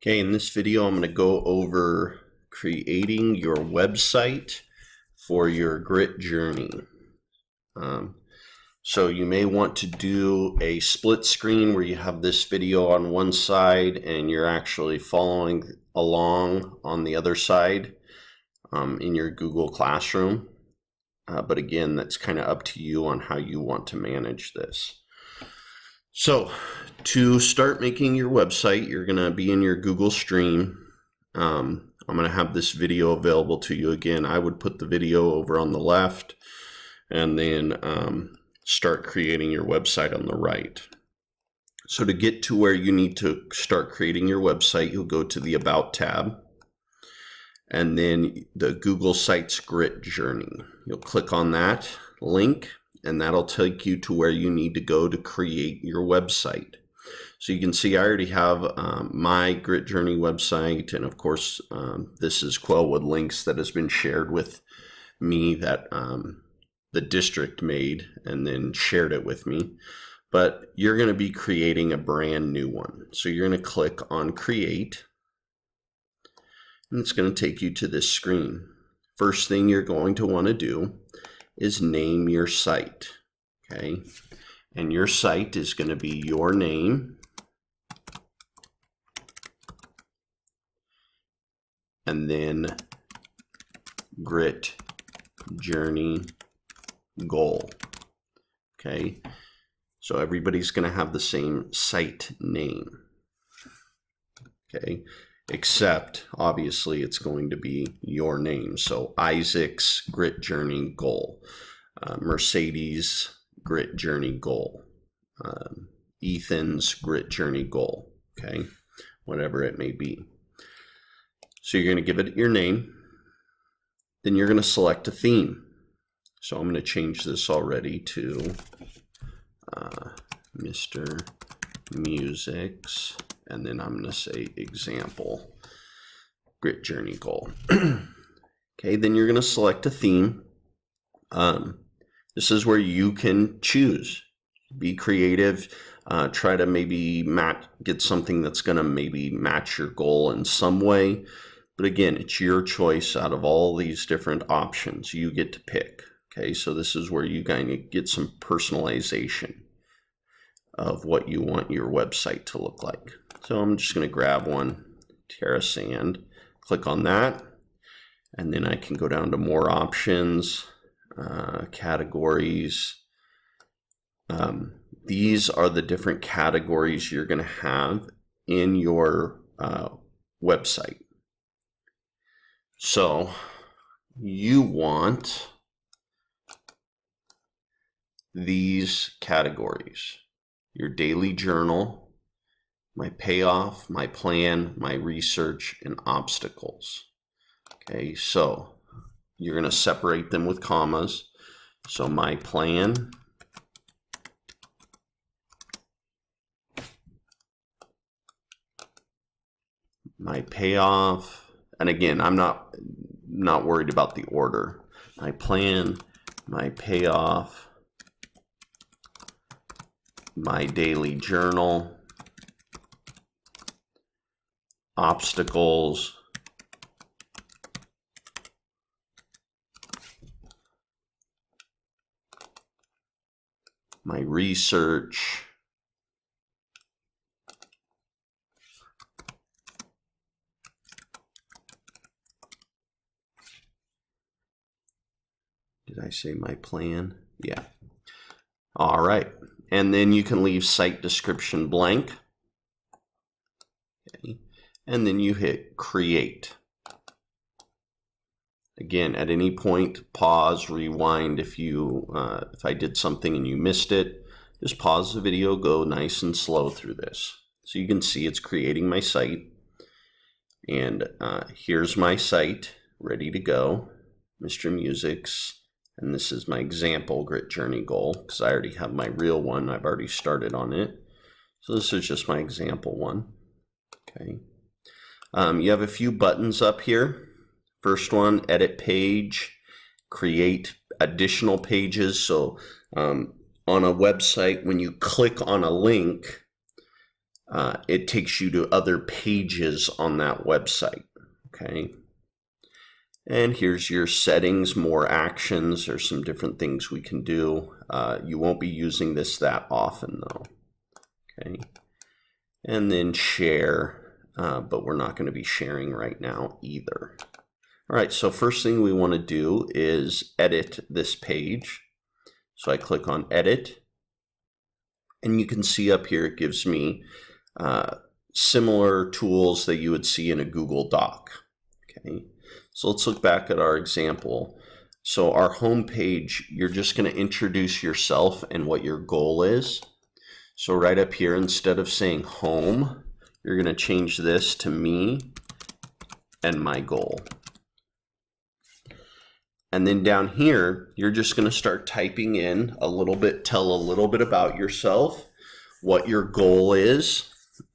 Okay, in this video I'm going to go over creating your website for your grit journey. So you may want to do a split screen where you have this video on one side and you're actually following along on the other side in your Google Classroom. But again, that's kind of up to you on how you want to manage this. So to start making your website, you're going to be in your Google Stream. I'm going to have this video available to you. Again, I would put the video over on the left and then start creating your website on the right. So to get to where you need to start creating your website, you'll go to the About tab and then the Google Sites Grit Journey. You'll click on that link and that'll take you to where you need to go to create your website. So you can see I already have my Grit Journey website, and of course this is Quailwood Links that has been shared with me that the district made and then shared it with me. But you're going to be creating a brand new one. So you're going to click on Create, and it's going to take you to this screen. First thing you're going to want to do is name your site, okay? And your site is going to be your name and then Grit Journey Goal, okay? So everybody's going to have the same site name, okay? Except obviously it's going to be your name. So Isaac's Grit Journey Goal, Mercedes Grit Journey Goal, Ethan's Grit Journey Goal, okay? Whatever it may be. So you're going to give it your name. Then you're going to select a theme. So I'm going to change this already to Mr. Music's, and then I'm going to say example Grit Journey Goal. Okay, then you're going to select a theme. This is where you can choose. Be creative. Try to maybe get something that's going to maybe match your goal in some way. But again, it's your choice out of all these different options. You get to pick. Okay, so this is where you kind of get some personalization of what you want your website to look like. So I'm just going to grab one, Terra Sand, click on that, and then I can go down to more options, categories. These are the different categories you're going to have in your website. So you want these categories: your daily journal, my payoff, my plan, my research, and obstacles. Okay, so you're going to separate them with commas. So my plan, my payoff, and again, I'm not worried about the order. My plan, my payoff, my daily journal, obstacles, my research, did I say my plan? Yeah. All right. And then you can leave site description blank. Okay. And then you hit create. Again, at any point, pause, rewind. If I did something and you missed it, just pause the video, go nice and slow through this. So you can see it's creating my site. And here's my site ready to go, Mr. Music's. And this is my example Grit Journey Goal, because I already have my real one. I've already started on it. So this is just my example one. Okay. You have a few buttons up here. First one, edit page, create additional pages. So on a website, when you click on a link, it takes you to other pages on that website. Okay. And here's your settings, more actions. There's some different things we can do. You won't be using this that often though. Okay. And then share, but we're not going to be sharing right now either. All right, so first thing we want to do is edit this page. So I click on edit, and you can see up here it gives me similar tools that you would see in a Google Doc. Okay, so let's look back at our example. So our home page, you're just going to introduce yourself and what your goal is. So right up here, instead of saying home, you're going to change this to me and my goal. And then down here, you're just going to start typing in a little bit, tell a little bit about yourself, what your goal is,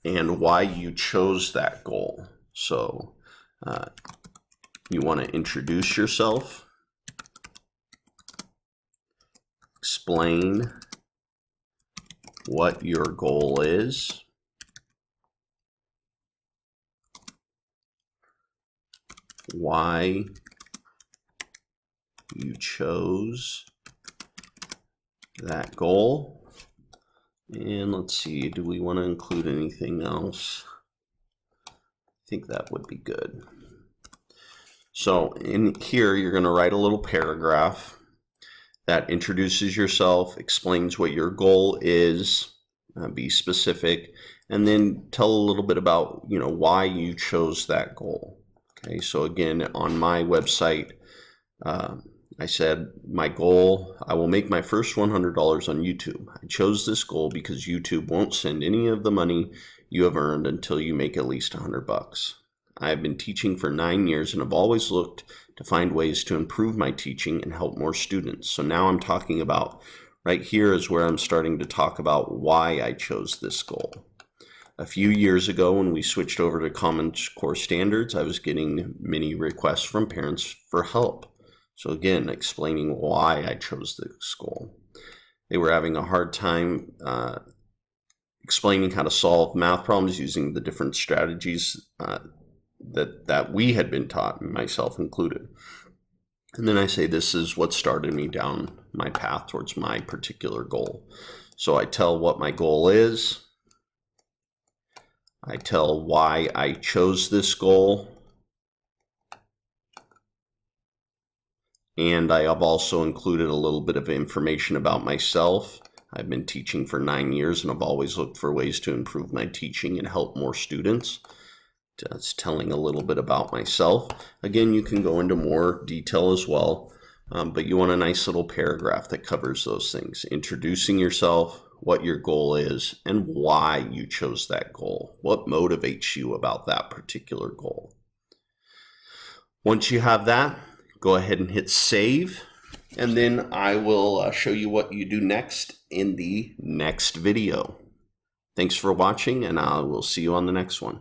and why you chose that goal. So you want to introduce yourself, explain what your goal is, why you chose that goal, and let's see, do we want to include anything else? I think that would be good. So in here, you're going to write a little paragraph that introduces yourself, explains what your goal is, be specific, and then tell a little bit about, why you chose that goal. Okay, so again, on my website, I said my goal, I will make my first $100 on YouTube. I chose this goal because YouTube won't send any of the money you have earned until you make at least $100. I have been teaching for 9 years and have always looked to find ways to improve my teaching and help more students. So now I'm talking about, right here is where I'm starting to talk about why I chose this goal. A few years ago when we switched over to Common Core Standards, I was getting many requests from parents for help. So again, explaining why I chose this goal. They were having a hard time explaining how to solve math problems using the different strategies that we had been taught, myself included. And then I say this is what started me down my path towards my particular goal. So I tell what my goal is. I tell why I chose this goal. And I have also included a little bit of information about myself. I've been teaching for 9 years and I've always looked for ways to improve my teaching and help more students. Just telling a little bit about myself. Again, you can go into more detail as well, but you want a nice little paragraph that covers those things. Introducing yourself, what your goal is, and why you chose that goal. What motivates you about that particular goal. Once you have that, go ahead and hit save, and then I will show you what you do next in the next video. Thanks for watching, and I will see you on the next one.